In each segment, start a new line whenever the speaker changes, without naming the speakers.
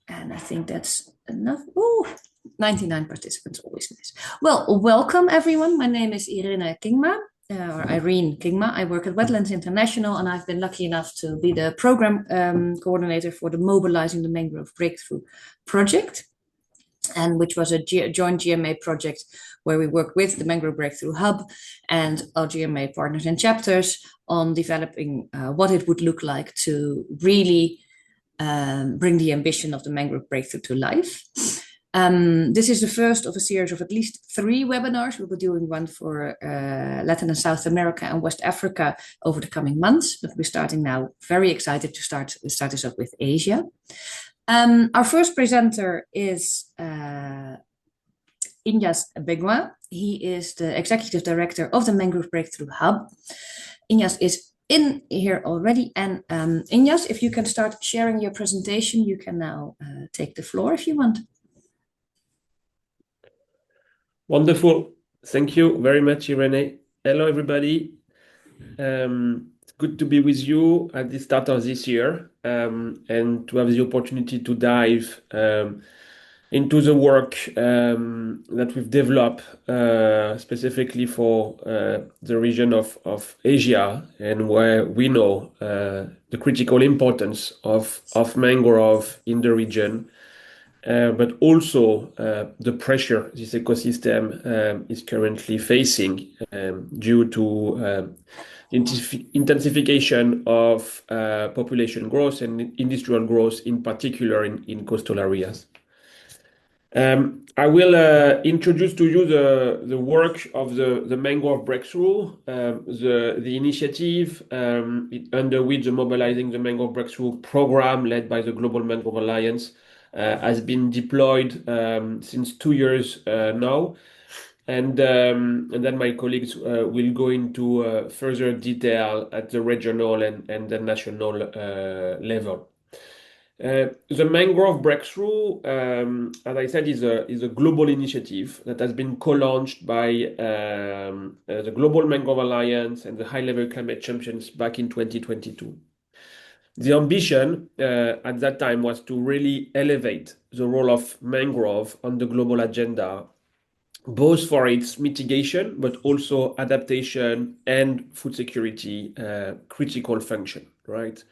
And I think that's enough. Oh, 99 participants, always nice. Well, welcome everyone. My name is Irene Kingma, or Irene Kingma. I work at Wetlands International, and I've been lucky enough to be the program coordinator for the Mobilizing the Mangrove Breakthrough project, and which was a joint GMA project where we work with the Mangrove Breakthrough Hub and our GMA partners and chapters on developing what it would look like to really bring the ambition of the Mangrove Breakthrough to life. This is the first of a series of at least 3 webinars. We'll be doing one for Latin and South America and West Africa over the coming months, but we're starting now, very excited to start this up with Asia. Our first presenter is Ignace Beguin. He is the Executive Director of the Mangrove Breakthrough Hub. Ignace is in here already. And Ignace, if you can start sharing your presentation, you can now take the floor if you want.
Wonderful. Thank you very much, Irene. Hello, everybody. It's good to be with you at the start of this year and to have the opportunity to dive into the work that we've developed specifically for the region of Asia, and where we know the critical importance of mangrove in the region, but also the pressure this ecosystem is currently facing due to intensification of population growth and industrial growth, in particular in coastal areas. I will introduce to you the work of the Mangrove Breakthrough, the initiative under which the Mobilizing the Mangrove Breakthrough program, led by the Global Mangrove Alliance, has been deployed since 2 years now. And then my colleagues will go into further detail at the regional and the national level. The Mangrove Breakthrough, as I said, is a global initiative that has been co-launched by the Global Mangrove Alliance and the High-Level Climate Champions back in 2022. The ambition at that time was to really elevate the role of mangrove on the global agenda, both for its mitigation, but also adaptation and food security critical function, right?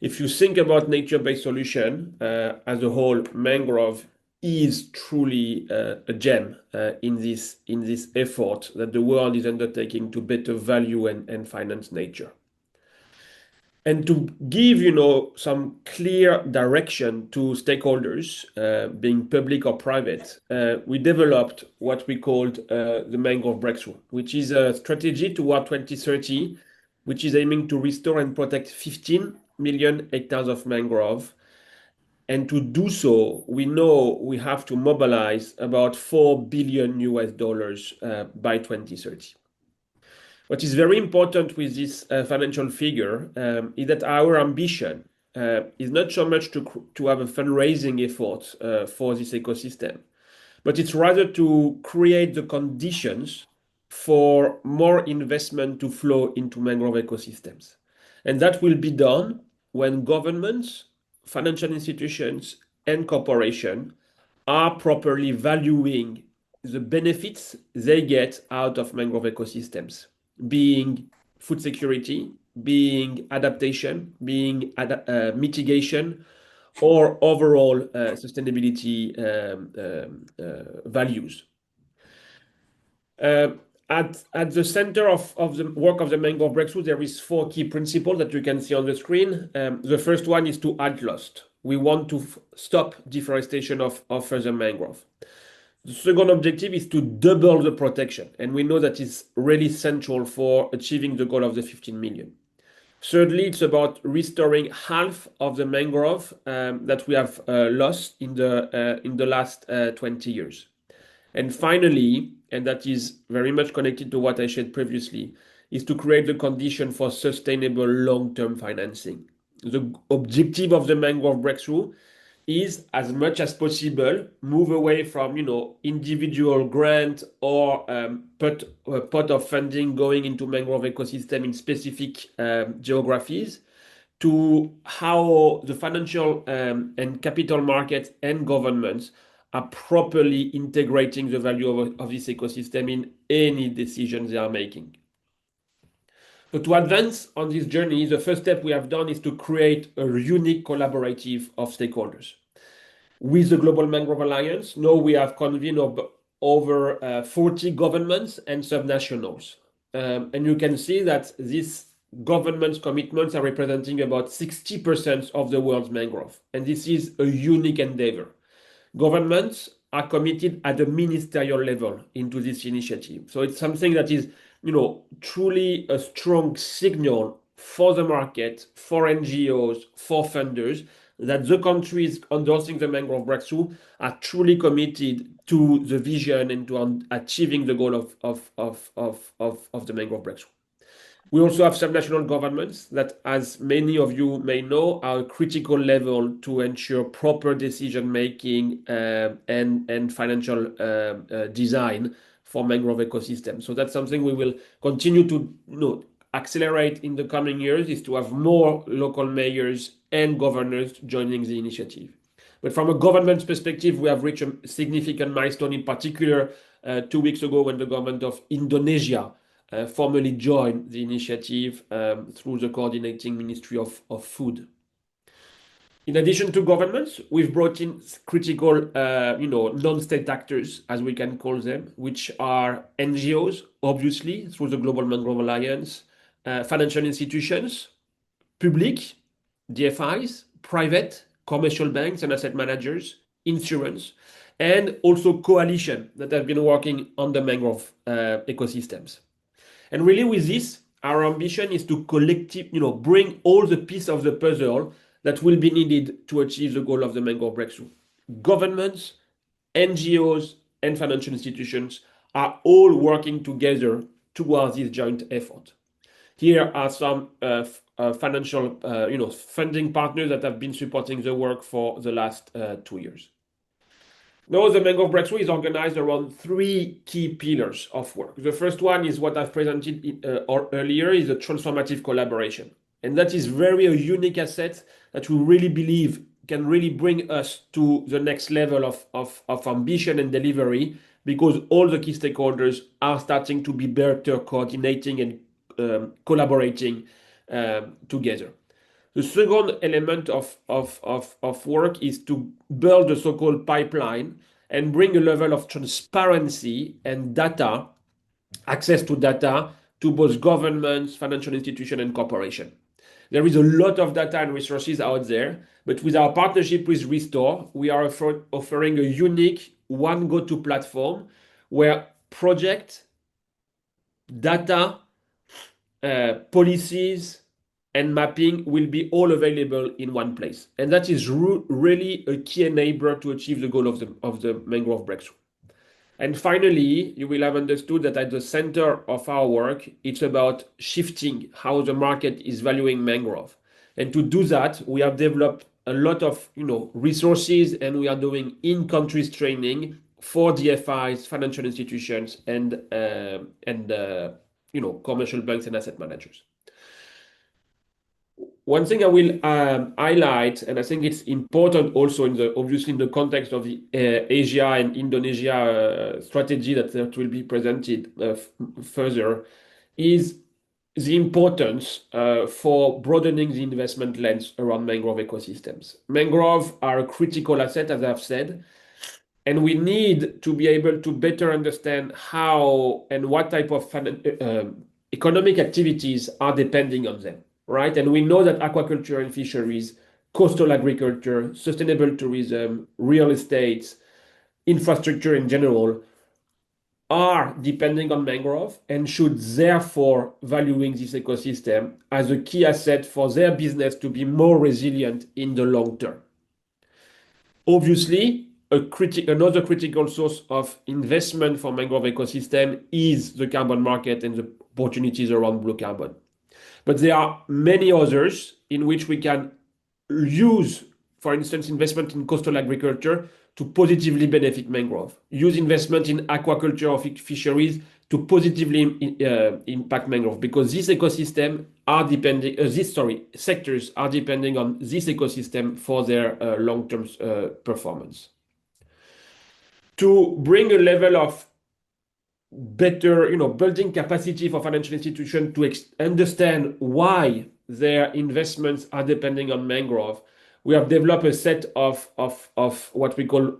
If you think about nature-based solution as a whole, mangrove is truly a gem in this effort that the world is undertaking to better value and finance nature. And to give, some clear direction to stakeholders, being public or private, we developed what we called the Mangrove Breakthrough, which is a strategy toward 2030, which is aiming to restore and protect 15 million hectares of mangrove. And to do so, we know we have to mobilize about $4 billion by 2030. What is very important with this financial figure is that our ambition is not so much to have a fundraising effort for this ecosystem, but it's rather to create the conditions for more investment to flow into mangrove ecosystems. And that will be done when governments, financial institutions, and corporations are properly valuing the benefits they get out of mangrove ecosystems, being food security, being adaptation, being mitigation, or overall sustainability values. At the center of the work of the Mangrove Breakthrough, there is 4 key principles that you can see on the screen. The first one is to halt loss. We want to stop deforestation of further mangrove. The second objective is to double the protection, and we know that is really central for achieving the goal of the 15 million. Thirdly, it's about restoring half of the mangrove that we have lost in the last 20 years. And finally, and that is very much connected to what I shared previously, is to create the condition for sustainable long-term financing. The objective of the Mangrove Breakthrough is, as much as possible, move away from individual grant or pot of funding going into mangrove ecosystem in specific geographies, to how the financial and capital markets and governments are properly integrating the value of this ecosystem in any decisions they are making. So to advance on this journey, the first step we have done is to create a unique collaborative of stakeholders. With the Global Mangrove Alliance, now we have convened over 40 governments and subnationals. And you can see that these governments' commitments are representing about 60% of the world's mangrove. And this is a unique endeavor. Governments are committed at the ministerial level into this initiative. So it's something that is, truly a strong signal for the market, for NGOs, for funders, that the countries endorsing the mangrove breakthrough are truly committed to the vision and to achieving the goal of the mangrove breakthrough. We also have subnational governments that, as many of you may know, are a critical level to ensure proper decision making and financial design for mangrove ecosystems. So that's something we will continue to accelerate in the coming years, is to have more local mayors and governors joining the initiative. But from a government's perspective, we have reached a significant milestone, in particular 2 weeks ago when the government of Indonesia formally joined the initiative through the coordinating Ministry of Food. In addition to governments, we've brought in critical, non-state actors, as we can call them, which are NGOs, obviously, through the Global Mangrove Alliance, financial institutions, public, DFIs, private, commercial banks and asset managers, insurance, and also coalition that have been working on the mangrove ecosystems. And really with this, our ambition is to bring all the pieces of the puzzle that will be needed to achieve the goal of the mangrove breakthrough. Governments, NGOs, and financial institutions are all working together towards this joint effort. Here are some financial, funding partners that have been supporting the work for the last 2 years. Now, the Mangrove Breakthrough is organized around 3 key pillars of work. The first one is what I've presented earlier, is a transformative collaboration. And that is very a unique asset that we really believe can really bring us to the next level of ambition and delivery, because all the key stakeholders are starting to be better coordinating and collaborating together. The second element of work is to build a so-called pipeline and bring a level of transparency and data, access to data, to both governments, financial institutions, and corporations. There is a lot of data and resources out there, but with our partnership with Restore, we are offering a unique one go-to platform where project, data, policies, and mapping will be all available in one place. And that is really a key enabler to achieve the goal of the mangrove breakthrough. And finally, you will have understood that at the center of our work, it's about shifting how the market is valuing mangrove. And to do that, we have developed a lot of resources, and we are doing in-country training for DFIs, financial institutions, and commercial banks and asset managers. One thing I will highlight, and I think it's important also obviously in the context of the Asia and Indonesia strategy that will be presented further, is the importance for broadening the investment lens around mangrove ecosystems. Mangrove are a critical asset, as I've said, and we need to be able to better understand how and what type of economic activities are depending on them. Right? And we know that aquaculture and fisheries, coastal agriculture, sustainable tourism, real estate, infrastructure in general are depending on mangrove and should therefore valuing this ecosystem as a key asset for their business to be more resilient in the long term. Obviously, another critical source of investment for mangrove ecosystem is the carbon market and the opportunities around blue carbon. But there are many others in which we can use, for instance, investment in coastal agriculture to positively benefit mangrove. Use investment in aquaculture or fisheries to positively impact mangrove, because these ecosystem are depending, sectors are depending on this ecosystem for their long-term performance. To bring a level of better, building capacity for financial institutions to understand why their investments are depending on mangrove, we have developed a set of what we call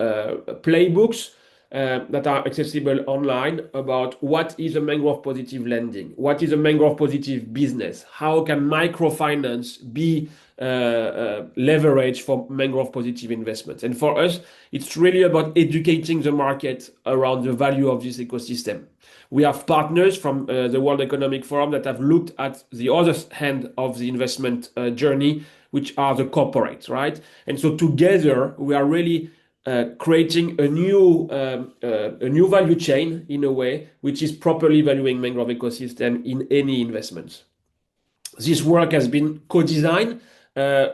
playbooks that are accessible online about what is a mangrove positive lending, what is a mangrove positive business, how can microfinance be leverage for mangrove positive investments. And for us, it's really about educating the market around the value of this ecosystem. We have partners from the World Economic Forum that have looked at the other hand of the investment journey, which are the corporates, right? And so together we are really creating a new value chain in a way, which is properly valuing mangrove ecosystem in any investments. This work has been co-designed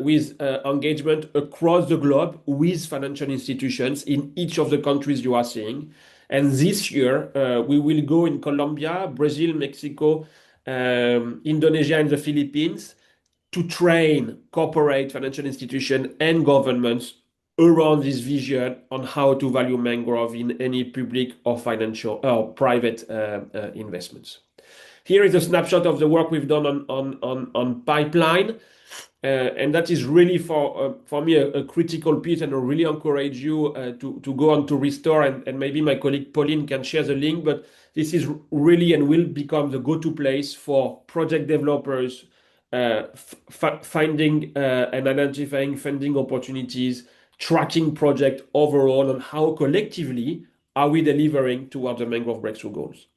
with engagement across the globe with financial institutions in each of the countries you are seeing. And this year, we will go in Colombia, Brazil, Mexico, Indonesia, and the Philippines to train corporate financial institutions and governments around this vision on how to value mangrove in any public or financial or private investments. Here is a snapshot of the work we've done on pipeline. And that is really for me a critical piece, and I really encourage you to go on to Restore, and maybe my colleague Pauline can share the link, but this is really and will become the go-to place for project developers finding and identifying funding opportunities, tracking project overall, and how collectively are we delivering toward the mangrove breakthrough goals.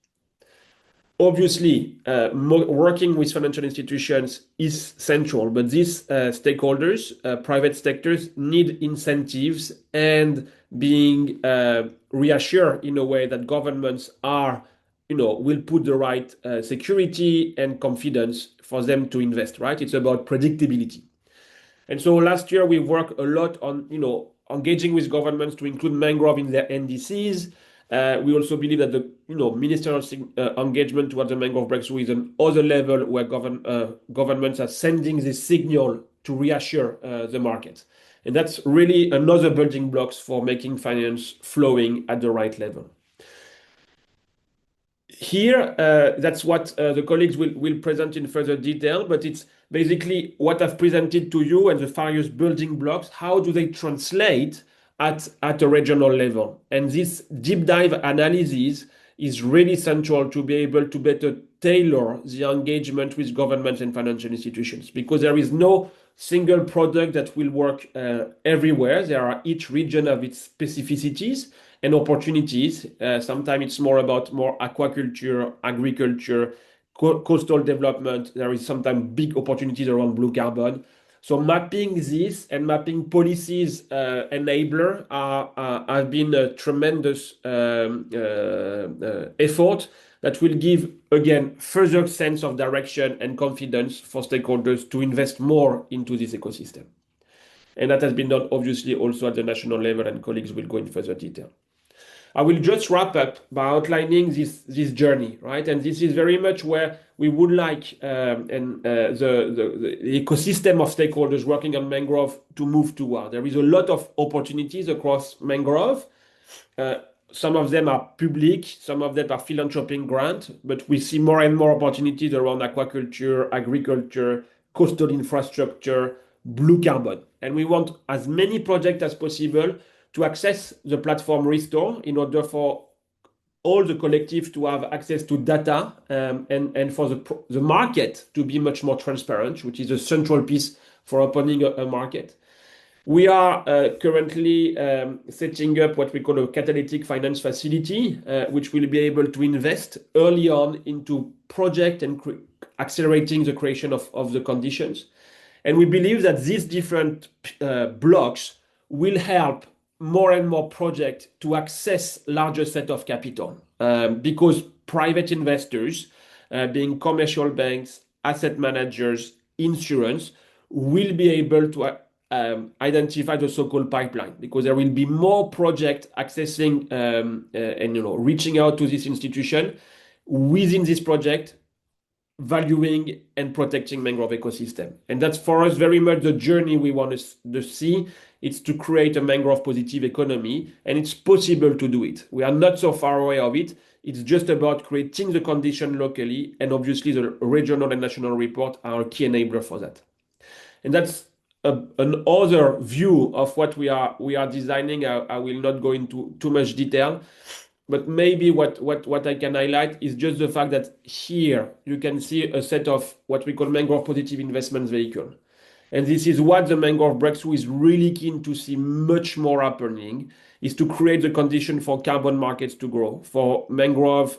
Obviously, working with financial institutions is central, but these stakeholders, private sectors, need incentives and being reassured in a way that governments are, will put the right security and confidence for them to invest, right? It's about predictability. And so last year we worked a lot on, engaging with governments to include mangrove in their NDCs. We also believe that the ministerial engagement towards the mangrove breakthrough is another level where governments are sending this signal to reassure the market. And that's really another building blocks for making finance flowing at the right level. Here, that's what the colleagues will present in further detail, but it's basically what I've presented to you and the various building blocks. How do they translate at a regional level? And this deep dive analysis is really central to be able to better tailor the engagement with governments and financial institutions, because there is no single product that will work everywhere. There are each region of its specificities and opportunities. Sometimes it's more about aquaculture, agriculture, coastal development. There is sometimes big opportunities around blue carbon. So mapping this and mapping policies enabler have been a tremendous effort that will give, again, further sense of direction and confidence for stakeholders to invest more into this ecosystem. And that has been done, obviously, also at the national level, and colleagues will go in further detail. I will just wrap up by outlining this journey, right? And this is very much where we would like the ecosystem of stakeholders working on mangrove to move toward. There is a lot of opportunities across mangrove. Some of them are public, some of them are philanthropic grant, but we see more and more opportunities around aquaculture, agriculture, coastal infrastructure, blue carbon. And we want as many projects as possible to access the platform Restore in order for all the collectives to have access to data and for the market to be much more transparent, which is a central piece for opening a market. We are currently setting up what we call a catalytic finance facility, which will be able to invest early on into project and accelerating the creation of the conditions. And we believe that these different blocks will help more and more projects to access larger set of capital because private investors, being commercial banks, asset managers, insurance, will be able to identify the so-called pipeline, because there will be more projects accessing and reaching out to this institution within this project, valuing and protecting mangrove ecosystem. And that's for us very much the journey we want to see. It's to create a mangrove positive economy, and it's possible to do it. We are not so far away of it. It's just about creating the condition locally, and obviously the regional and national report are a key enabler for that. And that's another view of what we are designing. I will not go into too much detail, but maybe what I can highlight is just the fact that here you can see a set of what we call mangrove positive investments vehicle. And this is what the Mangrove Breakthrough is really keen to see much more happening, is to create the condition for carbon markets to grow, for mangrove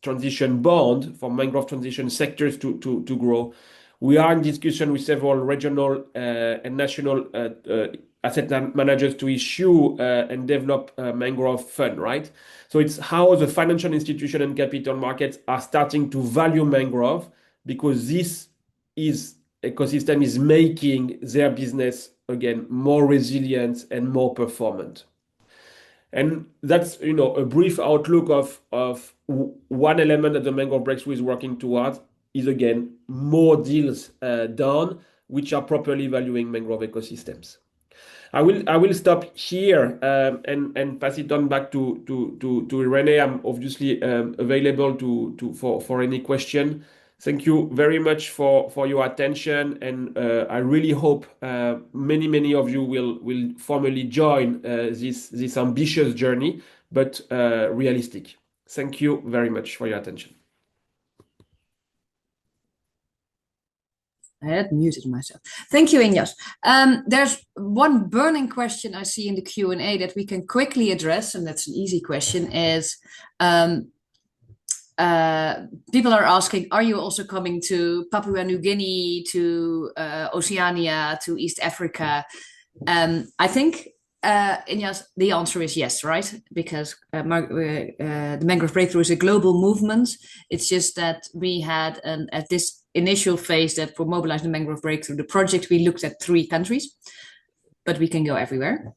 transition bond, for mangrove transition sectors to grow. We are in discussion with several regional and national asset managers to issue and develop a mangrove fund, right? So it's how the financial institution and capital markets are starting to value mangrove, because this ecosystem is making their business, again, more resilient and more performant. And that's, a brief outlook of one element that the Mangrove Breakthrough is working towards is, again, more deals done, which are properly valuing mangrove ecosystems. I will stop here and pass it on back to Irene. I'm obviously available for any question. Thank you very much for your attention, and I really hope many of you will formally join this ambitious journey, but realistic. Thank you very much for your attention.
I had muted myself. Thank you, Ignace. There's one burning question I see in the Q&A that we can quickly address, and that's an easy question, is people are asking, are you also coming to Papua New Guinea, to Oceania, to East Africa? I think, Ignace, the answer is yes, right? Because the Mangrove Breakthrough is a global movement. It's just that we had, at this initial phase that for Mobilizing the Mangrove Breakthrough, the project, we looked at 3 countries, but we can go everywhere.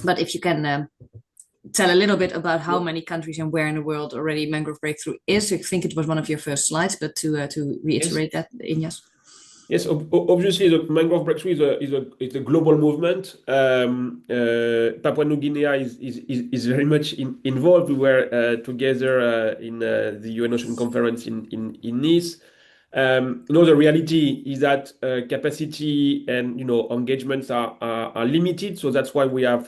But if you can tell a little bit about how many countries and where in the world already Mangrove Breakthrough is. I think it was one of your first slides, but to reiterate that, Ignace.
Yes, obviously the Mangrove Breakthrough is a global movement. Papua New Guinea is very much involved. We were together in the UN Ocean Conference in Nice. The reality is that capacity and engagements are limited, so that's why we are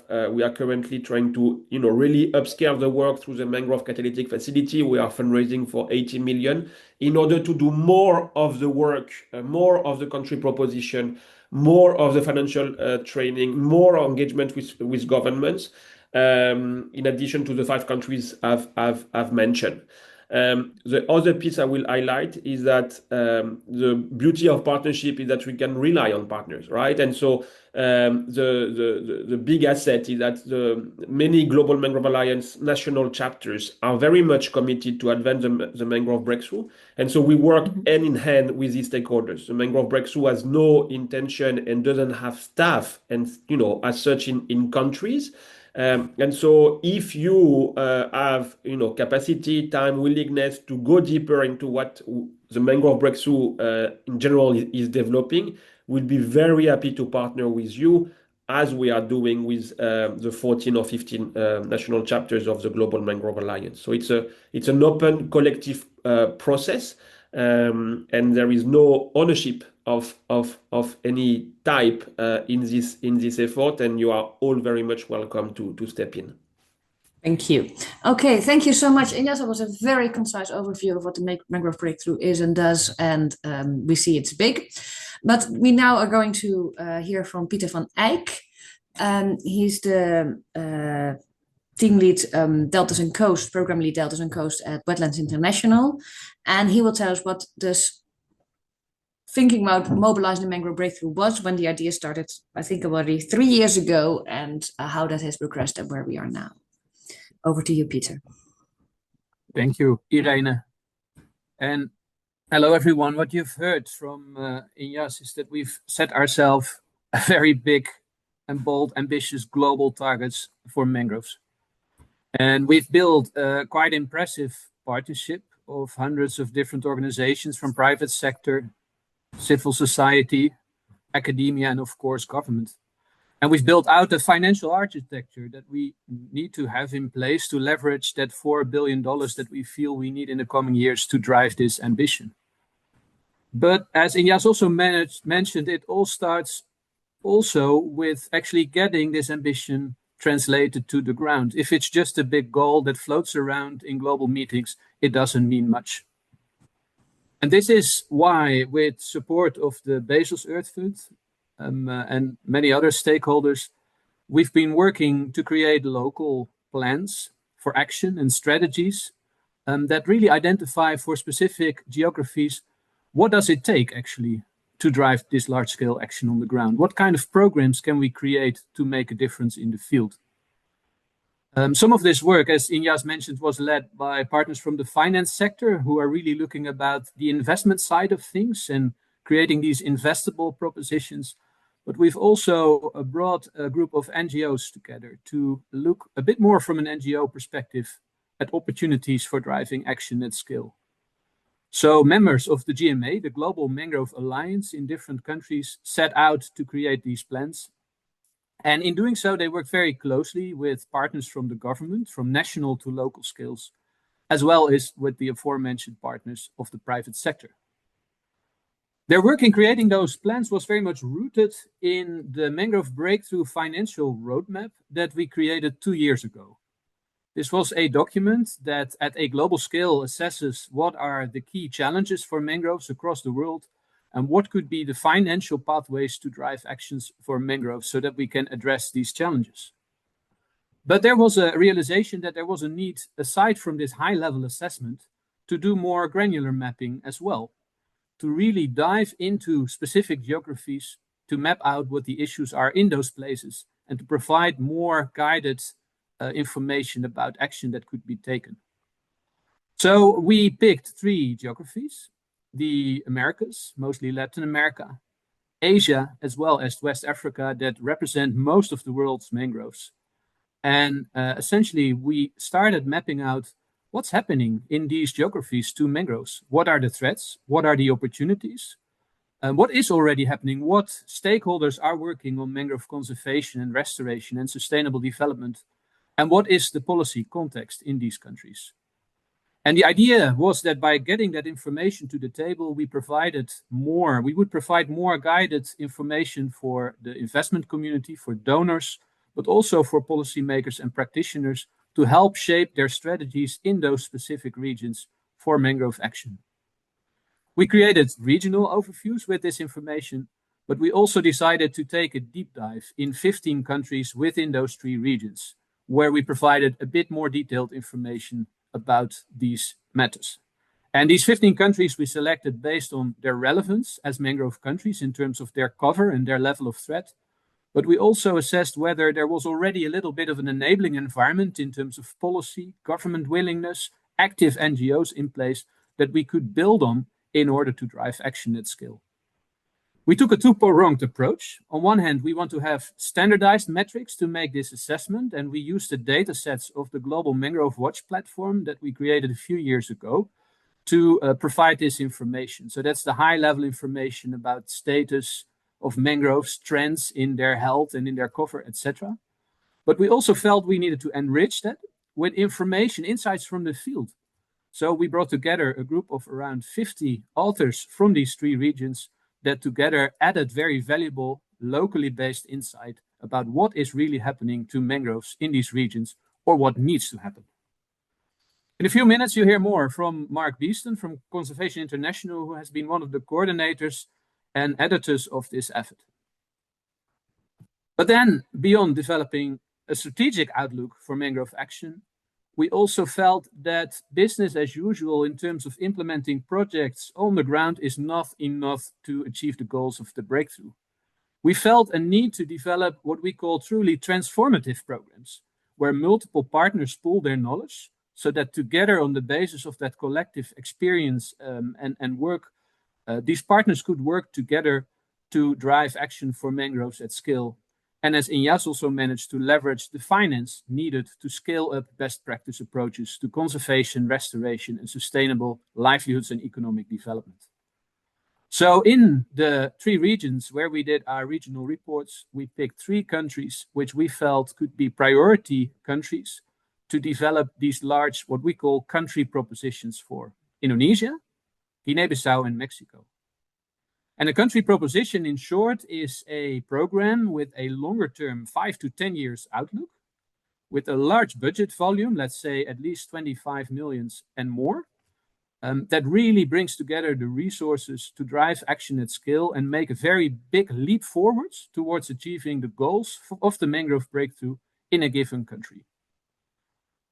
currently trying to really upscale the work through the Mangrove Catalytic Facility. We are fundraising for 80 million in order to do more of the work, more of the country proposition, more of the financial training, more engagement with governments, in addition to the 5 countries I've mentioned. The other piece I will highlight is that the beauty of partnership is that we can rely on partners, right? And so the big asset is that the many Global Mangrove Alliance national chapters are very much committed to advance the Mangrove Breakthrough. And so we work hand in hand with these stakeholders. The Mangrove Breakthrough has no intention and doesn't have staff and, as such in countries. And so if you have capacity, time, willingness to go deeper into what the Mangrove Breakthrough in general is developing, we'll be very happy to partner with you, as we are doing with the 14 or 15 national chapters of the Global Mangrove Alliance. So it's an open collective process, and there is no ownership of any type in this effort, and you are all very much welcome to step in.
Thank you. Okay, thank you so much, Ignace. That was a very concise overview of what the Mangrove Breakthrough is and does, and we see it's big. But we now are going to hear from Pieter van Eijk. He's the team lead Deltas and Coast, program lead Deltas and Coast at Wetlands International, and he will tell us what this thinking about Mobilizing the Mangrove Breakthrough was when the idea started, I think already 3 years ago, and how that has progressed and where we are now. Over to you, Pieter.
Thank you, Irene. And hello, everyone. What you've heard from Ignace is that we've set ourselves a very big and bold, ambitious global targets for mangroves. And we've built a quite impressive partnership of hundreds of different organizations from private sector, civil society, academia, and of course, government. And we've built out a financial architecture that we need to have in place to leverage that $4 billion that we feel we need in the coming years to drive this ambition. But as Ignace also mentioned, it all starts also with actually getting this ambition translated to the ground. If it's just a big goal that floats around in global meetings, it doesn't mean much. And this is why, with support of the Bezos Earth Fund and many other stakeholders, we've been working to create local plans for action and strategies that really identify for specific geographies, what does it take actually to drive this large-scale action on the ground? What kind of programs can we create to make a difference in the field? Some of this work, as Ignace mentioned, was led by partners from the finance sector who are really looking about the investment side of things and creating these investable propositions. But we've also brought a group of NGOs together to look a bit more from an NGO perspective at opportunities for driving action at scale. So members of the GMA, the Global Mangrove Alliance in different countries, set out to create these plans. And in doing so, they worked very closely with partners from the government, from national to local scales, as well as with the aforementioned partners of the private sector. Their work in creating those plans was very much rooted in the Mangrove Breakthrough financial roadmap that we created 2 years ago. This was a document that at a global scale assesses what are the key challenges for mangroves across the world and what could be the financial pathways to drive actions for mangroves so that we can address these challenges. But there was a realization that there was a need, aside from this high-level assessment, to do more granular mapping as well, to really dive into specific geographies, to map out what the issues are in those places, and to provide more guided information about action that could be taken. So we picked 3 geographies: the Americas, mostly Latin America, Asia, as well as West Africa, that represent most of the world's mangroves. And essentially, we started mapping out what's happening in these geographies to mangroves. What are the threats? What are the opportunities? What is already happening? What stakeholders are working on mangrove conservation and restoration and sustainable development? And what is the policy context in these countries? And the idea was that by getting that information to the table, we would provide more guided information for the investment community, for donors, but also for policymakers and practitioners to help shape their strategies in those specific regions for mangrove action. We created regional overviews with this information, but we also decided to take a deep dive in 15 countries within those 3 regions, where we provided a bit more detailed information about these matters. And these 15 countries we selected based on their relevance as mangrove countries in terms of their cover and their level of threat. But we also assessed whether there was already a little bit of an enabling environment in terms of policy, government willingness, active NGOs in place that we could build on in order to drive action at scale. We took a 2-pronged approach. On one hand, we want to have standardized metrics to make this assessment, and we used the data sets of the Global Mangrove Watch platform that we created a few years ago to provide this information. So that's the high-level information about status of mangroves, trends in their health and in their cover, etc. But we also felt we needed to enrich that with information, insights from the field. So we brought together a group of around 50 authors from these 3 regions that together added very valuable, locally based insight about what is really happening to mangroves in these regions or what needs to happen. In a few minutes, you'll hear more from Mark Beeston from Conservation International, who has been one of the coordinators and editors of this effort. But then, beyond developing a strategic outlook for mangrove action, we also felt that business as usual in terms of implementing projects on the ground is not enough to achieve the goals of the breakthrough. We felt a need to develop what we call truly transformative programs, where multiple partners pool their knowledge so that together on the basis of that collective experience and work, these partners could work together to drive action for mangroves at scale. And as Ignace also managed to leverage the finance needed to scale up best practice approaches to conservation, restoration, and sustainable livelihoods and economic development. So in the 3 regions where we did our regional reports, we picked 3 countries which we felt could be priority countries to develop these large, what we call country propositions for Indonesia, Guinea-Bissau, and Mexico. And a country proposition, in short, is a program with a longer term 5 to 10 years outlook, with a large budget volume, let's say at least 25 millions and more, that really brings together the resources to drive action at scale and make a very big leap forwards towards achieving the goals of the mangrove breakthrough in a given country.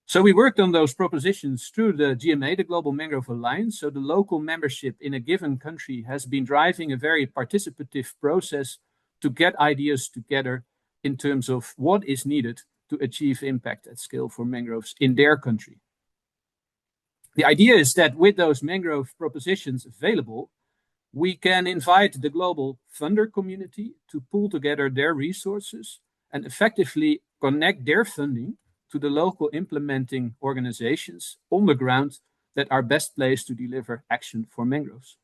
So we worked on those propositions through the GMA, the Global Mangrove Alliance. So the local membership in a given country has been driving a very participative process to get ideas together in terms of what is needed to achieve impact at scale for mangroves in their country. The idea is that with those mangrove propositions available, we can invite the global funder community to pull together their resources and effectively connect their funding to the local implementing organizations on the ground that are best placed to deliver action for mangroves.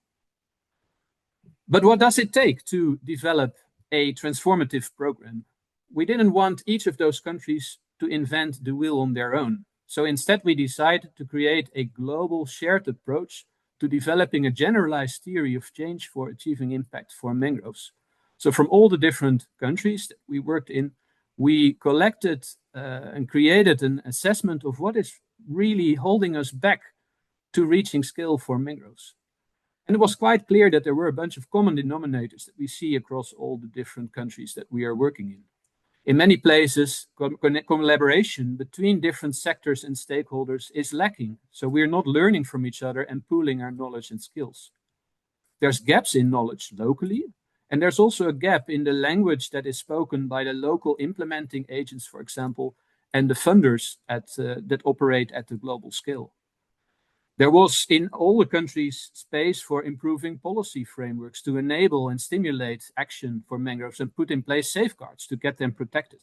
But what does it take to develop a transformative program? We didn't want each of those countries to invent the wheel on their own. So instead, we decided to create a global shared approach to developing a generalized theory of change for achieving impact for mangroves. So from all the different countries that we worked in, we collected and created an assessment of what is really holding us back to reaching scale for mangroves. And it was quite clear that there were a bunch of common denominators that we see across all the different countries that we are working in. In many places, collaboration between different sectors and stakeholders is lacking. So we're not learning from each other and pooling our knowledge and skills. There's gaps in knowledge locally, and there's also a gap in the language that is spoken by the local implementing agents, for example, and the funders that operate at the global scale. There was in all the countries space for improving policy frameworks to enable and stimulate action for mangroves and put in place safeguards to get them protected.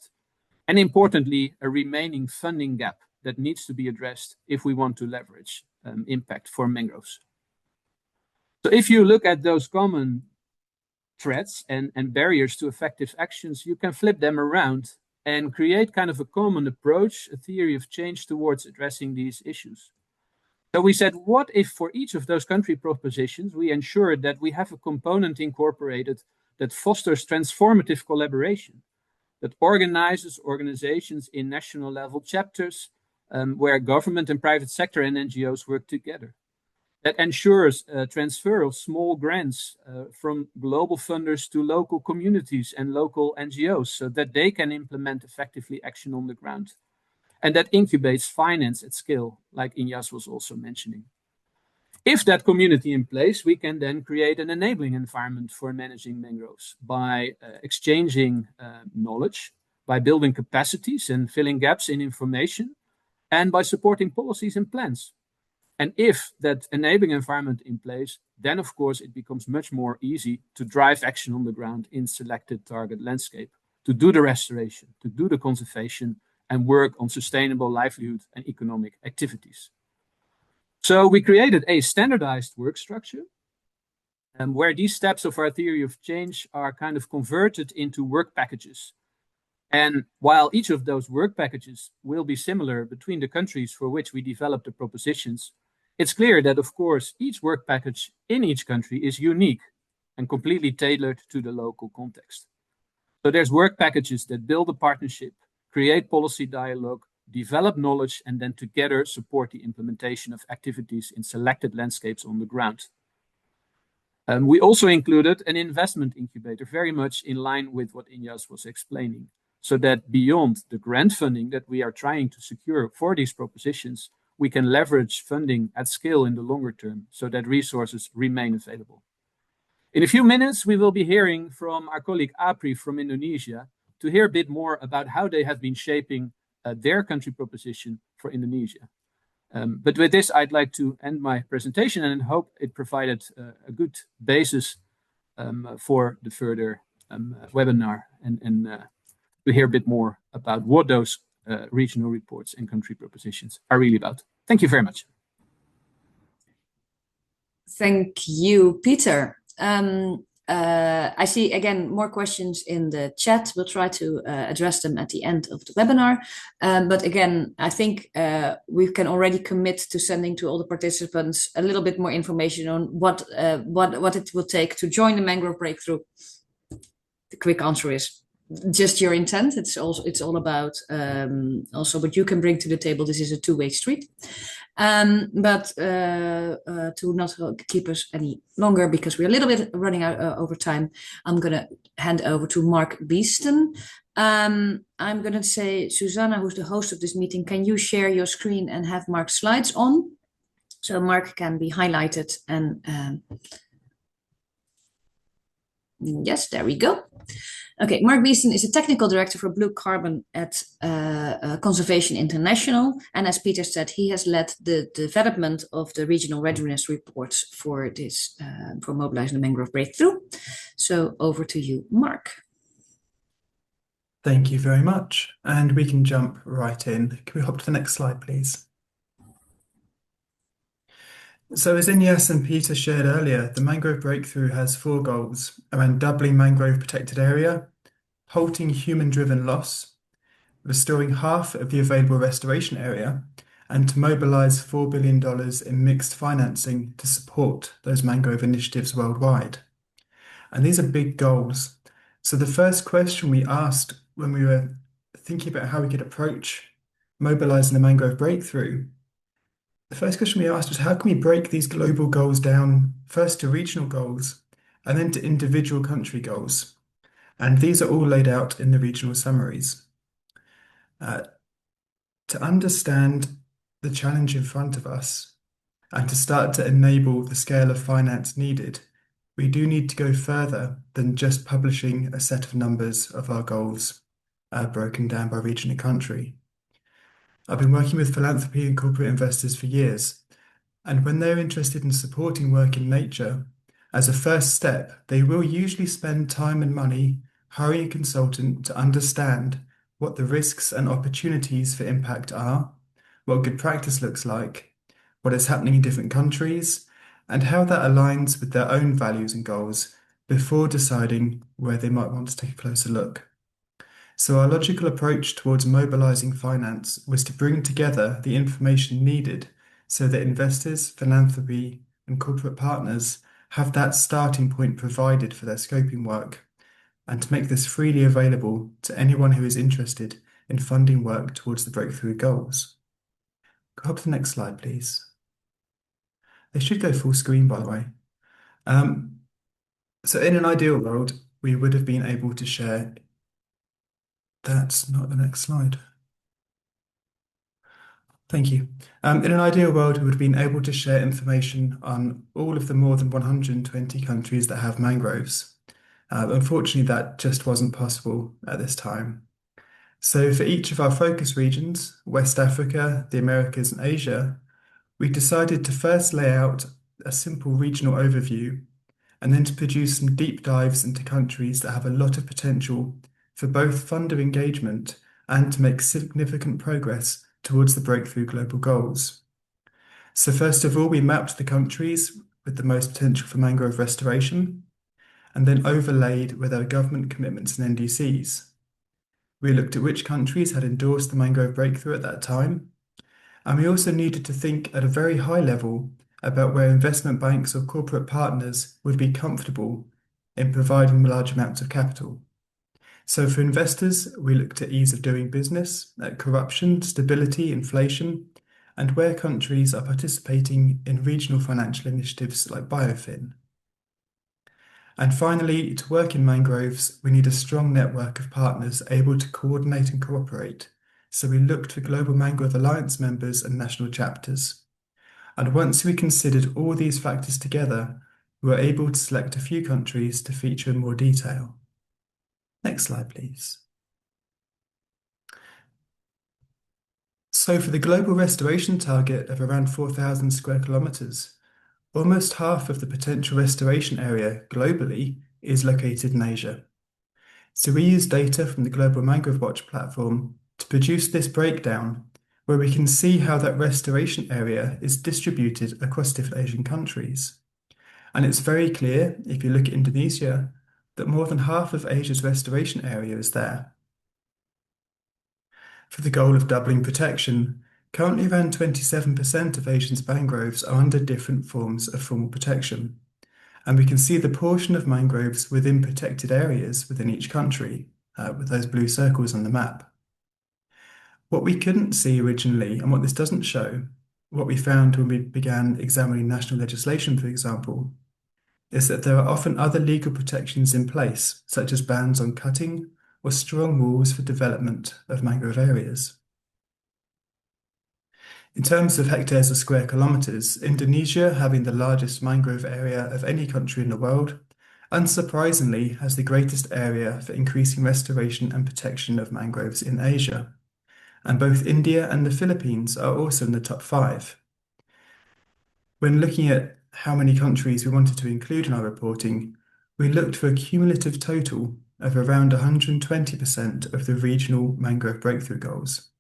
And importantly, a remaining funding gap that needs to be addressed if we want to leverage impact for mangroves. So if you look at those common threats and barriers to effective actions, you can flip them around and create kind of a common approach, a theory of change towards addressing these issues. So we said, what if for each of those country propositions, we ensure that we have a component incorporated that fosters transformative collaboration, that organizes organizations in national level chapters where government and private sector and NGOs work together, that ensures transfer of small grants from global funders to local communities and local NGOs so that they can implement effectively action on the ground, and that incubates finance at scale, like Ignace was also mentioning. If that community in place, we can then create an enabling environment for managing mangroves by exchanging knowledge, by building capacities and filling gaps in information, and by supporting policies and plans. And if that enabling environment in place, then of course it becomes much more easy to drive action on the ground in selected target landscape, to do the restoration, to do the conservation, and work on sustainable livelihood and economic activities. So we created a standardized work structure where these steps of our theory of change are kind of converted into work packages. And while each of those work packages will be similar between the countries for which we develop the propositions, it's clear that, of course, each work package in each country is unique and completely tailored to the local context. So there's work packages that build a partnership, create policy dialogue, develop knowledge, and then together support the implementation of activities in selected landscapes on the ground. We also included an investment incubator, very much in line with what Ignace was explaining, so that beyond the grant funding that we are trying to secure for these propositions, we can leverage funding at scale in the longer term so that resources remain available. In a few minutes, we will be hearing from our colleague Apri from Indonesia to hear a bit more about how they have been shaping their country proposition for Indonesia. But with this, I'd like to end my presentation and hope it provided a good basis for the further webinar and to hear a bit more about what those regional reports and country propositions are really about. Thank you very much.
Thank you, Pieter. I see, again, more questions in the chat. We'll try to address them at the end of the webinar. But again, I think we can already commit to sending to all the participants a little bit more information on what it will take to join the Mangrove Breakthrough. The quick answer is just your intent. It's all about also what you can bring to the table. This is a two-way street. But to not keep us any longer, because we're a little bit running out over time, I'm going to hand over to Mark Beeston. I'm going to say, Susanna, who's the host of this meeting, can you share your screen and have Mark's slides on? So Mark can be highlighted and yes, there we go. Okay, Mark Beeston is a technical director for blue carbon at Conservation International. And as Pieter said, he has led the development of the Regional Readiness Reports for this, for Mobilizing the Mangrove Breakthrough. So over to you, Mark.
Thank you very much. And we can jump right in. Can we hop to the next slide, please? So as Ignace and Pieter shared earlier, the Mangrove Breakthrough has 4 goals around doubling mangrove protected area, halting human-driven loss, restoring half of the available restoration area, and to mobilize $4 billion in mixed financing to support those mangrove initiatives worldwide. And these are big goals. So the first question we asked when we were thinking about how we could approach mobilizing the Mangrove Breakthrough, the first question we asked was, how can we break these global goals down first to regional goals and then to individual country goals? And these are all laid out in the regional summaries. To understand the challenge in front of us and to start to enable the scale of finance needed, we do need to go further than just publishing a set of numbers of our goals broken down by region and country. I've been working with philanthropy and corporate investors for years, and when they're interested in supporting work in nature, as a first step, they will usually spend time and money hiring a consultant to understand what the risks and opportunities for impact are, what good practice looks like, what is happening in different countries, and how that aligns with their own values and goals before deciding where they might want to take a closer look. So our logical approach towards mobilizing finance was to bring together the information needed so that investors, philanthropy, and corporate partners have that starting point provided for their scoping work, and to make this freely available to anyone who is interested in funding work towards the breakthrough goals. Go up to the next slide, please. They should go full screen, by the way. So in an ideal world, we would have been able to share. That's not the next slide. Thank you. In an ideal world, we would have been able to share information on all of the more than 120 countries that have mangroves. Unfortunately, that just wasn't possible at this time. So for each of our focus regions, West Africa, the Americas, and Asia, we decided to first lay out a simple regional overview and then to produce some deep dives into countries that have a lot of potential for both funder engagement and to make significant progress towards the breakthrough global goals. So first of all, we mapped the countries with the most potential for mangrove restoration and then overlaid with our government commitments and NDCs. We looked at which countries had endorsed the Mangrove Breakthrough at that time, and we also needed to think at a very high level about where investment banks or corporate partners would be comfortable in providing large amounts of capital. So for investors, we looked at ease of doing business, at corruption, stability, inflation, and where countries are participating in regional financial initiatives like Biofin. And finally, to work in mangroves, we need a strong network of partners able to coordinate and cooperate. So we looked for Global Mangrove Alliance members and national chapters. And once we considered all these factors together, we were able to select a few countries to feature in more detail. Next slide, please. So for the global restoration target of around 4,000 square kilometers, almost half of the potential restoration area globally is located in Asia. So we use data from the Global Mangrove Watch platform to produce this breakdown where we can see how that restoration area is distributed across different Asian countries. And it's very clear, if you look at Indonesia, that more than half of Asia's restoration area is there. For the goal of doubling protection, currently around 27% of Asia's mangroves are under different forms of formal protection. And we can see the portion of mangroves within protected areas within each country, with those blue circles on the map. What we couldn't see originally, and what this doesn't show, what we found when we began examining national legislation, for example, is that there are often other legal protections in place, such as bans on cutting or strong rules for development of mangrove areas. In terms of hectares or square kilometres, Indonesia, having the largest mangrove area of any country in the world, unsurprisingly has the greatest area for increasing restoration and protection of mangroves in Asia. And both India and the Philippines are also in the top 5. When looking at how many countries we wanted to include in our reporting, we looked for a cumulative total of around 120% of the regional mangrove breakthrough goals.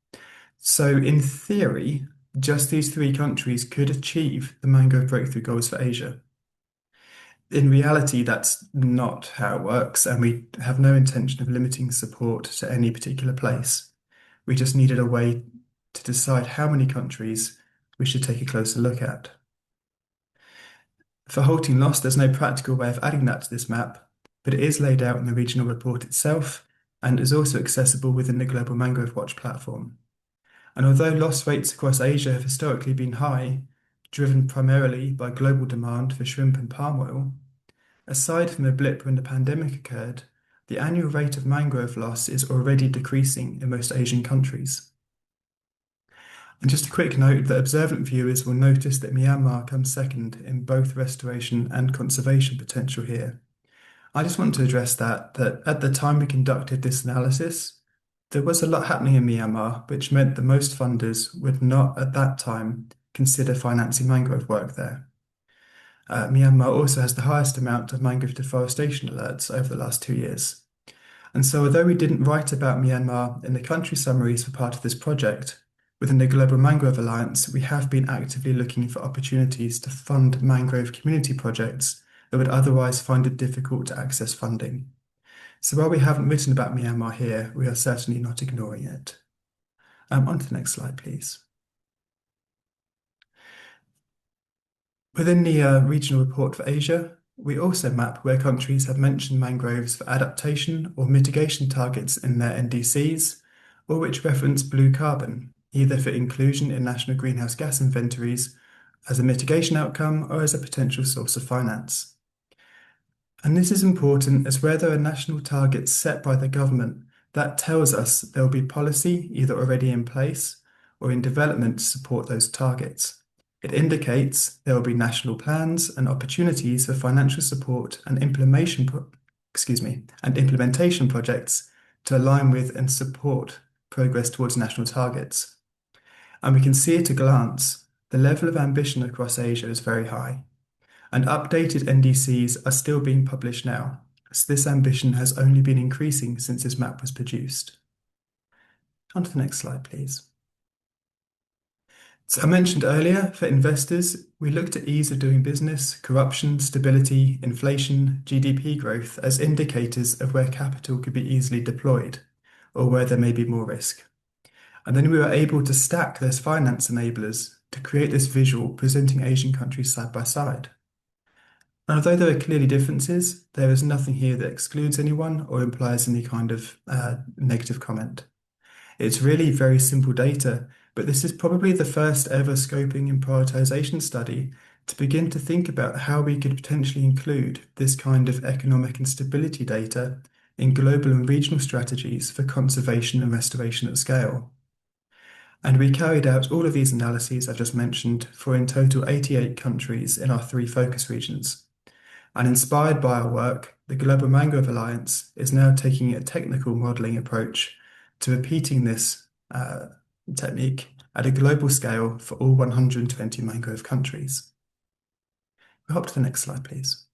So in theory, just these 3 countries could achieve the mangrove breakthrough goals for Asia. In reality, that's not how it works, and we have no intention of limiting support to any particular place. We just needed a way to decide how many countries we should take a closer look at. For halting loss, there's no practical way of adding that to this map, but it is laid out in the regional report itself and is also accessible within the Global Mangrove Watch platform. And although loss rates across Asia have historically been high, driven primarily by global demand for shrimp and palm oil, aside from a blip when the pandemic occurred, the annual rate of mangrove loss is already decreasing in most Asian countries. And just a quick note that observant viewers will notice that Myanmar comes second in both restoration and conservation potential here. I just want to address that at the time we conducted this analysis, there was a lot happening in Myanmar, which meant that most funders would not at that time consider financing mangrove work there. Myanmar also has the highest amount of mangrove deforestation alerts over the last 2 years. And so although we didn't write about Myanmar in the country summaries for part of this project, within the Global Mangrove Alliance, we have been actively looking for opportunities to fund mangrove community projects that would otherwise find it difficult to access funding. So while we haven't written about Myanmar here, we are certainly not ignoring it. On to the next slide, please. Within the regional report for Asia, we also map where countries have mentioned mangroves for adaptation or mitigation targets in their NDCs, or which reference blue carbon, either for inclusion in national greenhouse gas inventories as a mitigation outcome or as a potential source of finance. And this is important as where there are national targets set by the government, that tells us there will be policy either already in place or in development to support those targets. It indicates there will be national plans and opportunities for financial support and implementation projects to align with and support progress towards national targets. And we can see at a glance, the level of ambition across Asia is very high. And updated NDCs are still being published now, so this ambition has only been increasing since this map was produced. On to the next slide, please. So I mentioned earlier, for investors, we looked at ease of doing business, corruption, stability, inflation, GDP growth as indicators of where capital could be easily deployed, or where there may be more risk. And then we were able to stack those finance enablers to create this visual presenting Asian countries side by side. And although there are clearly differences, there is nothing here that excludes anyone or implies any kind of negative comment. It's really very simple data, but this is probably the first ever scoping and prioritization study to begin to think about how we could potentially include this kind of economic and stability data in global and regional strategies for conservation and restoration at scale. And we carried out all of these analyses I've just mentioned for in total 88 countries in our 3 focus regions. And inspired by our work, the Global Mangrove Alliance is now taking a technical modelling approach to repeating this technique at a global scale for all 120 mangrove countries. We'll hop to the next slide, please.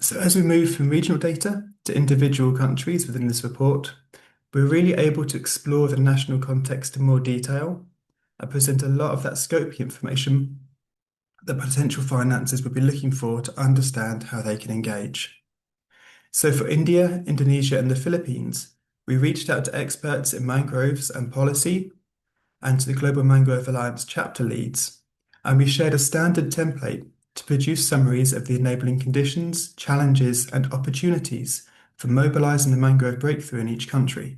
So as we move from regional data to individual countries within this report, we're really able to explore the national context in more detail and present a lot of that scoping information that potential financiers would be looking for to understand how they can engage. So for India, Indonesia, and the Philippines, we reached out to experts in mangroves and policy and to the Global Mangrove Alliance chapter leads, and we shared a standard template to produce summaries of the enabling conditions, challenges, and opportunities for mobilizing the mangrove breakthrough in each country.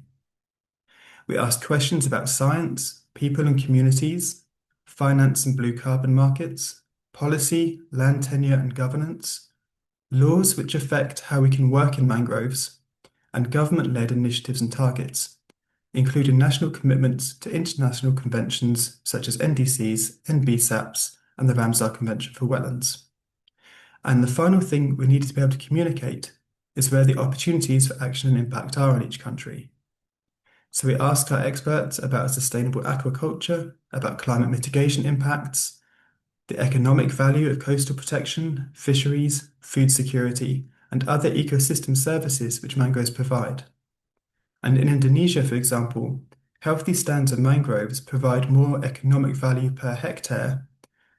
We asked questions about science, people and communities, finance and blue carbon markets, policy, land tenure and governance, laws which affect how we can work in mangroves, and government-led initiatives and targets, including national commitments to international conventions such as NDCs, NBSAPs, and the Ramsar Convention for Wetlands. And the final thing we needed to be able to communicate is where the opportunities for action and impact are in each country. So we asked our experts about sustainable aquaculture, about climate mitigation impacts, the economic value of coastal protection, fisheries, food security, and other ecosystem services which mangroves provide. And in Indonesia, for example, healthy stands of mangroves provide more economic value per hectare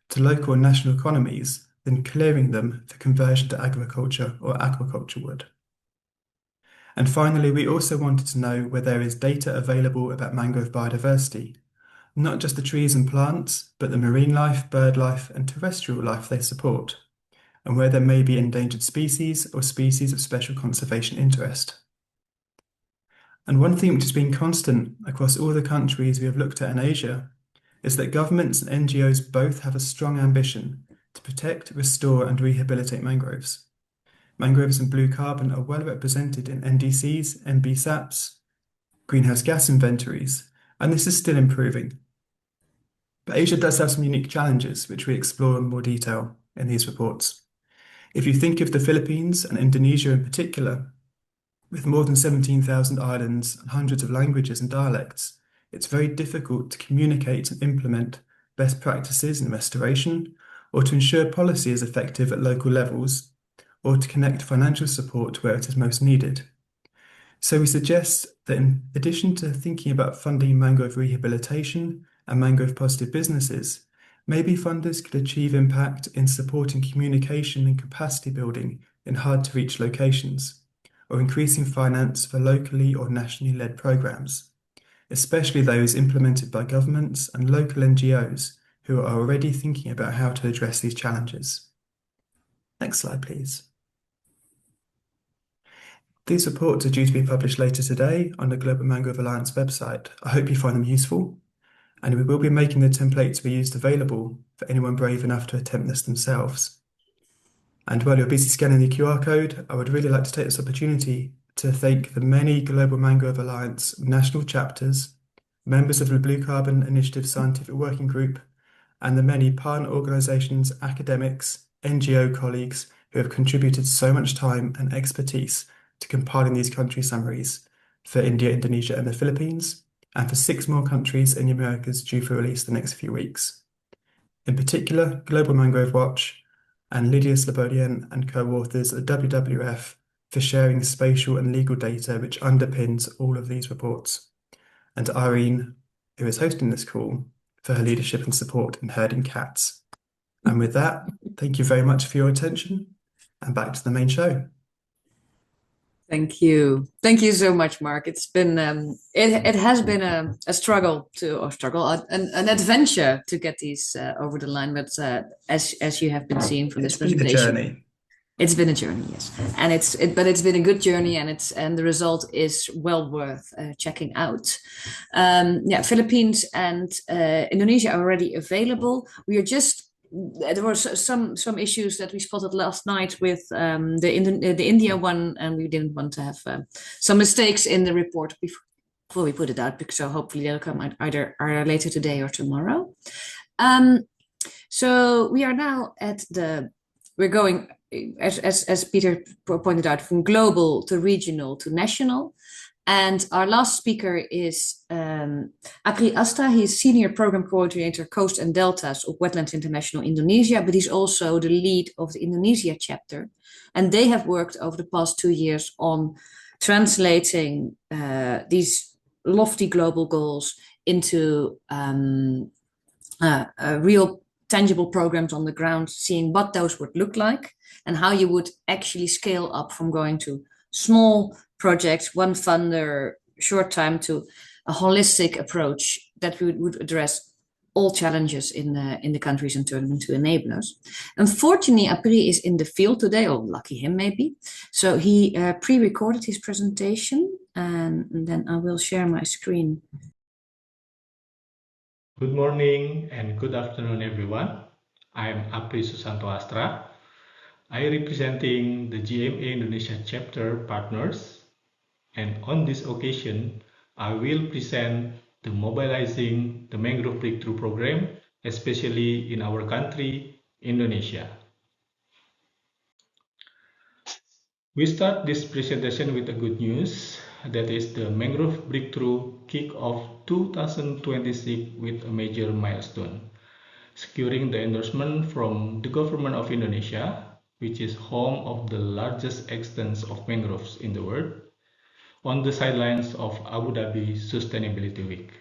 to local and national economies than clearing them for conversion to agriculture or aquaculture would. And finally, we also wanted to know where there is data available about mangrove biodiversity, not just the trees and plants, but the marine life, bird life, and terrestrial life they support, and where there may be endangered species or species of special conservation interest. And one thing which has been constant across all the countries we have looked at in Asia is that governments and NGOs both have a strong ambition to protect, restore, and rehabilitate mangroves. Mangroves and blue carbon are well represented in NDCs, NBSAPs, greenhouse gas inventories, and this is still improving. But Asia does have some unique challenges, which we explore in more detail in these reports. If you think of the Philippines and Indonesia in particular, with more than 17,000 islands and hundreds of languages and dialects, it's very difficult to communicate and implement best practices in restoration, or to ensure policy is effective at local levels, or to connect financial support where it is most needed. So we suggest that in addition to thinking about funding mangrove rehabilitation and mangrove positive businesses, maybe funders could achieve impact in supporting communication and capacity building in hard to reach locations, or increasing finance for locally or nationally led programs, especially those implemented by governments and local NGOs who are already thinking about how to address these challenges. Next slide, please. These reports are due to be published later today on the Global Mangrove Alliance website. I hope you find them useful, and we will be making the templates we used available for anyone brave enough to attempt this themselves. And while you're busy scanning the QR code, I would really like to take this opportunity to thank the many Global Mangrove Alliance national chapters, members of the Blue Carbon Initiative Scientific Working Group, and the many partner organisations, academics, NGO colleagues who have contributed so much time and expertise to compiling these country summaries for India, Indonesia, and the Philippines, and for 6 more countries in the Americas due for release the next few weeks. In particular, Global Mangrove Watch and Lydia Slobodian and co-authors at WWF for sharing spatial and legal data which underpins all of these reports, and to Irene, who is hosting this call, for her leadership and support in herding cats. And with that, thank you very much for your attention, and back to the main show.
Thank you so much, Mark. It's been it has been a struggle an adventure to get these over the line. But as you have been seeing from this presentation, it's been a journey, yes, and it's been a good journey, and the result is well worth checking out. Philippines and Indonesia are already available. There were some issues that we spotted last night with the India one, and we didn't want to have some mistakes in the report before we put it out, so hopefully they'll come either later today or tomorrow. So we are now we're going, as Pieter pointed out, from global to regional to national. And our last speaker is Apri Astra. He's Senior Program Coordinator, Coast and Deltas of Wetlands International Indonesia, but he's also the lead of the Indonesia chapter. And they have worked over the past 2 years on translating these lofty global goals into real tangible programs on the ground, seeing what those would look like and how you would actually scale up from going to small projects, one funder, short time, to a holistic approach that would address all challenges in the countries and turn them into enablers. Unfortunately, Apri is in the field today, or lucky him maybe. So he pre-recorded his presentation, and then I will share my screen.
Good morning and good afternoon, everyone. I am Apri Susanto Astra. I representing the GMA Indonesia chapter partners, and on this occasion, I will present the Mobilizing the Mangrove Breakthrough program, especially in our country, Indonesia. We start this presentation with the good news, that is the Mangrove Breakthrough kick-off 2026 with a major milestone, securing the endorsement from the government of Indonesia, which is home of the largest extent of mangroves in the world, on the sidelines of Abu Dhabi Sustainability Week.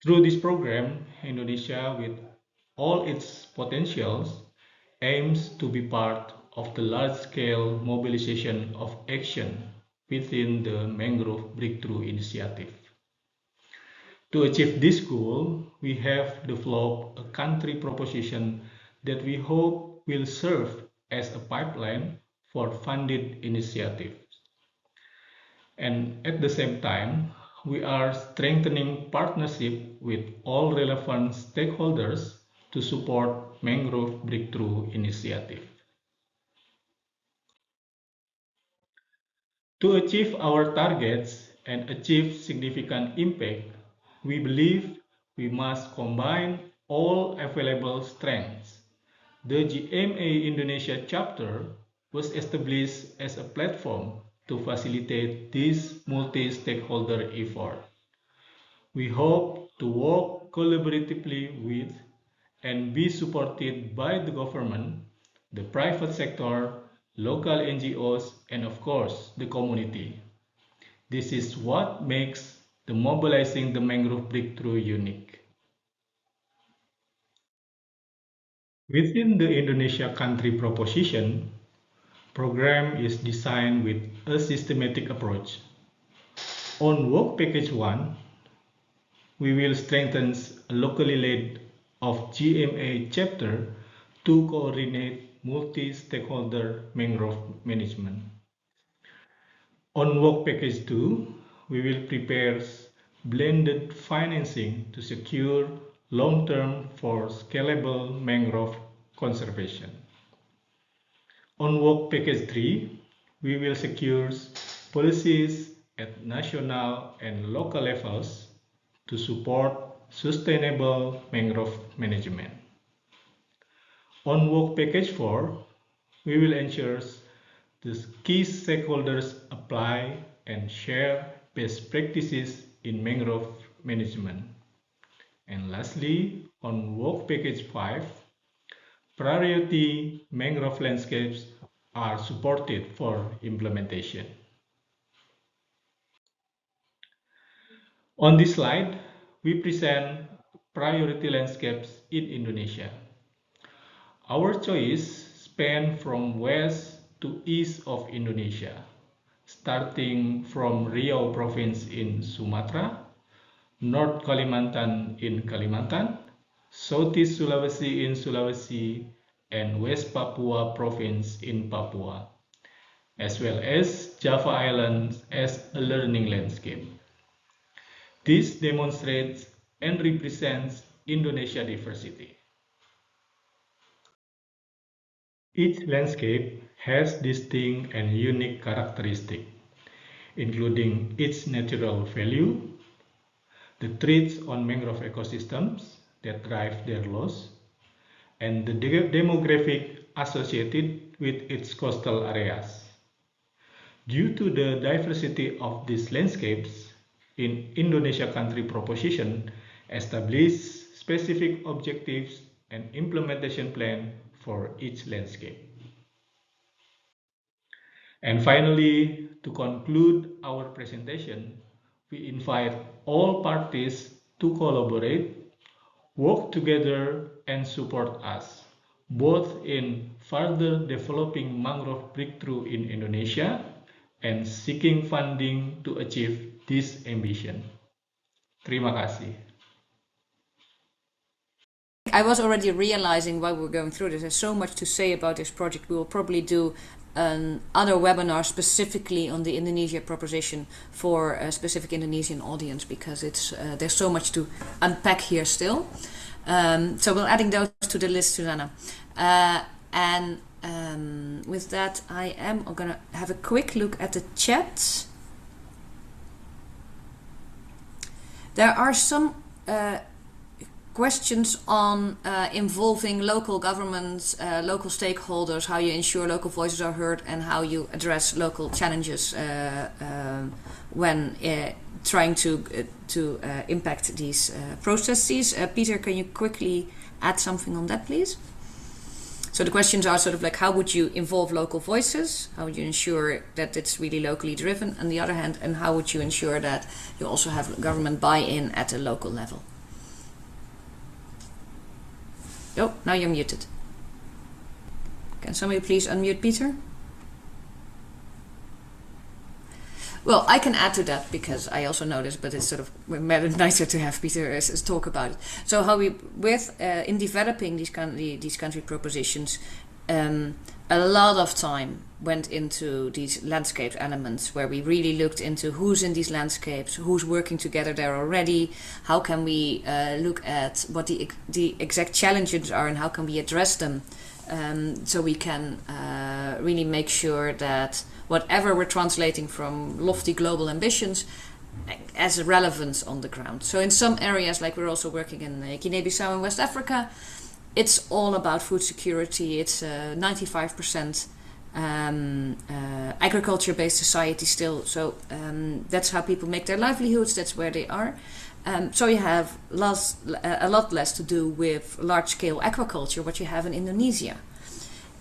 Through this program, Indonesia, with all its potentials, aims to be part of the large-scale mobilization of action within the Mangrove Breakthrough Initiative. To achieve this goal, we have developed a country proposition that we hope will serve as a pipeline for funded initiatives. And at the same time, we are strengthening partnership with all relevant stakeholders to support Mangrove Breakthrough Initiative. To achieve our targets and achieve significant impact, we believe we must combine all available strengths. The GMA Indonesia chapter was established as a platform to facilitate this multi-stakeholder effort. We hope to work collaboratively with and be supported by the government, the private sector, local NGOs, and of course, the community. This is what makes the Mobilizing the Mangrove Breakthrough unique. Within the Indonesia country proposition, program is designed with a systematic approach. On work package 1, we will strengthen a locally led of GMA chapter to coordinate multi-stakeholder mangrove management. On work package 2, we will prepare blended financing to secure long-term for scalable mangrove conservation. On work package 3, we will secure policies at national and local levels to support sustainable mangrove management. On work package 4, we will ensure the key stakeholders apply and share best practices in mangrove management. And lastly, on work package 5, priority mangrove landscapes are supported for implementation. On this slide, we present priority landscapes in Indonesia. Our choice span from west to east of Indonesia, starting from Riau province in Sumatra, North Kalimantan in Kalimantan, Southeast Sulawesi in Sulawesi, and West Papua province in Papua, as well as Java Islands as a learning landscape. This demonstrates and represents Indonesia diversity. Each landscape has distinct and unique characteristics, including its natural value, the threats on mangrove ecosystems that drive their loss, and the demographic associated with its coastal areas. Due to the diversity of these landscapes, in Indonesia country proposition establish specific objectives and implementation plan for each landscape. And finally, to conclude our presentation, we invite all parties to collaborate, work together and support us, both in further developing mangrove breakthrough in Indonesia and seeking funding to achieve this ambition. Terima kasih.
I was already realizing while we were going through this, there's so much to say about this project. We will probably do other webinar specifically on the Indonesia proposition for a specific Indonesian audience, because it's there's so much to unpack here still. So we're adding those to the list, Susanna. And with that, I am going to have a quick look at the chat. There are some questions on involving local governments, local stakeholders, how you ensure local voices are heard, and how you address local challenges when trying to impact these processes. Pieter, can you quickly add something on that, please? So the questions are sort of like, how would you involve local voices? How would you ensure that it's really locally driven? On the other hand, and how would you ensure that you also have government buy-in at a local level? Oh, now you're muted. Can somebody please unmute Pieter? Well, I can add to that because I also noticed, but it's sort of nicer to have Pieter talk about it. So how we, in developing these country propositions, a lot of time went into these landscape elements where we really looked into who's in these landscapes, who's working together there already, how can we look at what the exact challenges are and how can we address them, so we can really make sure that whatever we're translating from lofty global ambitions has a relevance on the ground. So in some areas, like we're also working in Guinea-Bissau in West Africa, it's all about food security. It's 95% agriculture-based society still. So that's how people make their livelihoods. That's where they are. So you have a lot less to do with large-scale aquaculture, what you have in Indonesia.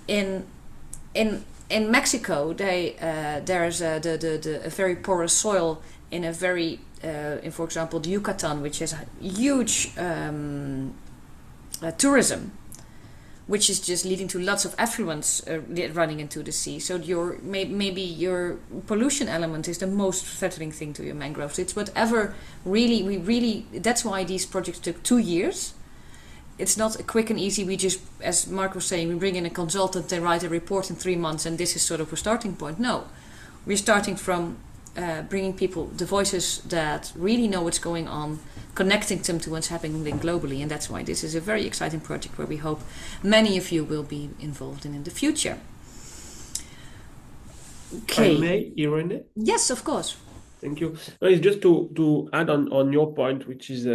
In Mexico, there's a very porous soil in a very, in for example, the Yucatan, which has huge tourism, which is just leading to lots of effluents running into the sea. So maybe your pollution element is the most threatening thing to your mangroves. It's whatever really. That's why these projects took 2 years. It's not a quick and easy. We just, as Mark was saying, we bring in a consultant, they write a report in 3 months, and this is sort of a starting point. No, we're starting from bringing people the voices that really know what's going on, connecting them to what's happening globally, and that's why this is a very exciting project where we hope many of you will be involved in the future. Okay.
May, Irene?
Yes, of course.
Thank you. No, it's just to add on your point, which is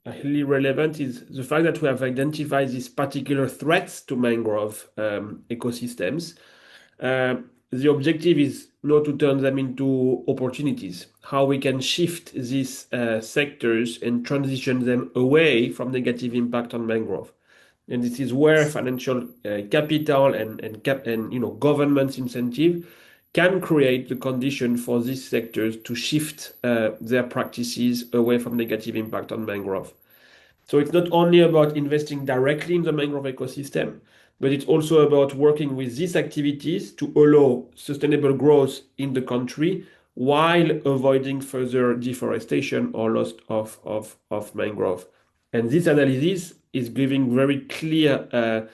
highly relevant, is the fact that we have identified these particular threats to mangrove ecosystems. The objective is not to turn them into opportunities, how we can shift these sectors and transition them away from negative impact on mangrove. And this is where financial capital and government incentive can create the condition for these sectors to shift their practices away from negative impact on mangrove. So it's not only about investing directly in the mangrove ecosystem, but it's also about working with these activities to allow sustainable growth in the country while avoiding further deforestation or loss of mangrove. And this analysis is giving very clear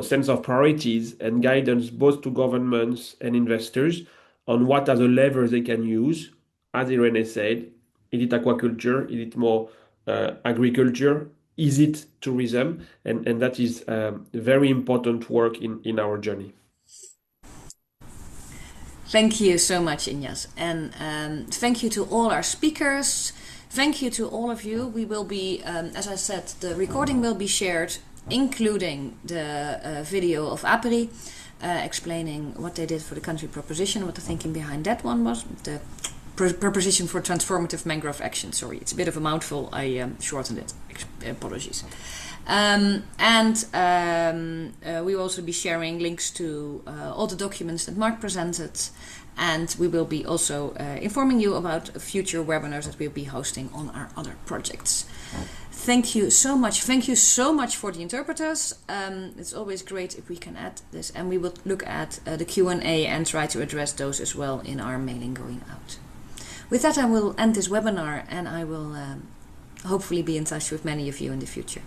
sense of priorities and guidance both to governments and investors on what are the levers they can use. As Irene said, is it aquaculture? Is it more agriculture? Is it tourism? And that is very important work in our journey.
Thank you so much, Ignace. And thank you to all our speakers. Thank you to all of you. We will be, as I said, the recording will be shared, including the video of Apri. explaining what they did for the country proposition, what the thinking behind that one was, the proposition for transformative mangrove action. Sorry, it's a bit of a mouthful. I shortened it. Apologies. We will also be sharing links to all the documents that Mark presented, and we will be also informing you about future webinars that we'll be hosting on our other projects. Thank you so much. Thank you so much for the interpreters. It's always great if we can add this, and we will look at the Q&A and try to address those as well in our mailing going out. With that, I will end this webinar, and I will hopefully be in touch with many of you in the future.